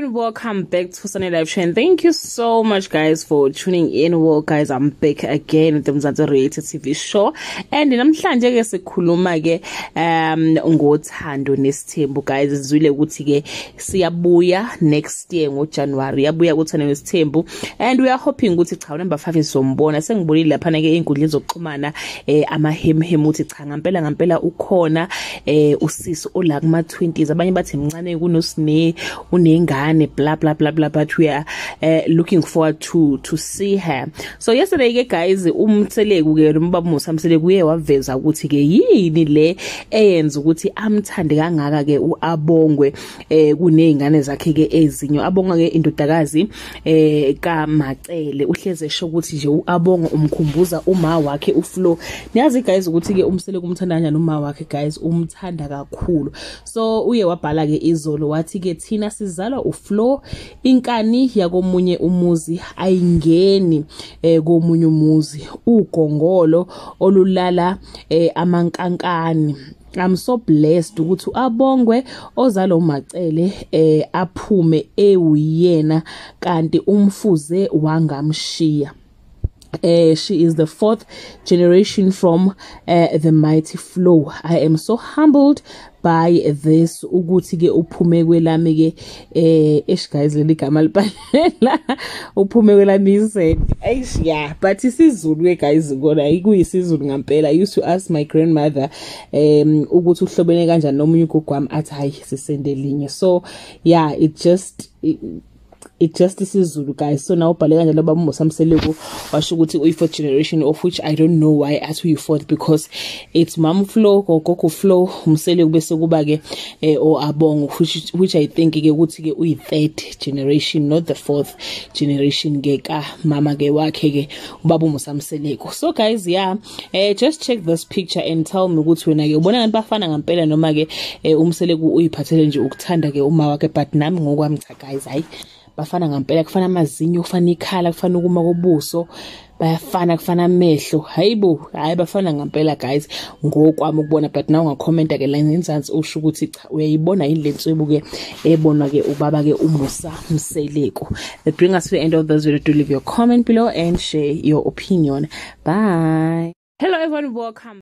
everyone, welcome back to Sunday Live Show, and thank you so much guys for tuning in. Well guys, I'm back again with the Uthando reality TV show, and namhlanje ke sikhuluma ke ngothando Nesthembu guys. Izwile ukuthi ke siyabuya next year ngoJanuary, yabuya kuthando Nesthembu, and we are hoping ukuthi cha number 5 izombona. Sengibonile lapha ke inkundla zokuxhumana amahemhem uthi cha ngampela ukhona usisi ola kuma 20s, abanye bathi mncane kunosine unengane blah blah blah blah, but we are looking forward to see her. So yesterday ke guys, Mseleku ke umbaba Musa Mseleku uye waveza ukuthi ke yini le eyenza ukuthi amthande kangaka ke uAbongwe kunezingane zakhe ke ezinyo. Abonga ke indodakazi kaMacele uhleze esho ukuthi nje uAbonga umkhumbuza uma wakhe uFlo. Niyazi guys ukuthi ke uMseleku umthanda kanjani uma wakhe guys, umthanda kakhulu. So uye wabhala ke izolo wathi ke thina sizalwa uFlo, inkani yakomunye umuzi ayingeni komunye umuzi, ugongolo olulala amankankani. I'm so blessed ukuthi uAbongwe ozalo uMacele aphume ewuyena kanti umfuze wangamshiya. She is the 4th generation from the mighty Flo. I am so humbled by this ukuthi ke uphume kwelami ke guys leli gama lipalela uphume kwelami isendi yeah, but isizulu ke guys kona ikuyisizulu ngampela. I used to ask my grandmother ukuthi uhlobene kanjani nomunye ugogwami athi hayi sisende linye. So yeah, it just isizulu guys. So now ubhale kanjalo baba Musa Mseleku washo ukuthi uyi4th generation, of which I don't know why at uyi4th, because it's Mom Flo gogo Flo Mseleku bese kuba ke oAbongwe, which I think ke ukuthi ke uyi3rd generation, not the 4th generation ke ka mama ke wakhe ke ubaba Musa Mseleku. So guys, yeah, just check this picture and tell me ukuthi wena ke ubona ngani bafana ngampela noma ke uMseleku uyiphathele nje ukuthanda ke uma wakhe. But nami ngokwami cha guys, hayi bafana ngampela, kufana amazinyo, kufana ikhala, kufana ukuma kobuso, bayafana, kufana amehlo, hayibo, hayi bafana ngampela guys ngokwami ukubona. But now ungakhomenta ke la ngenzansi usho ukuthi cha uyayibona yini lenswebu ke ebonwa ke ubaba ke uMusa Mseleku. That brings us to the end of this video. Do leave your comment below and share your opinion. Bye. Hello everyone, welcome.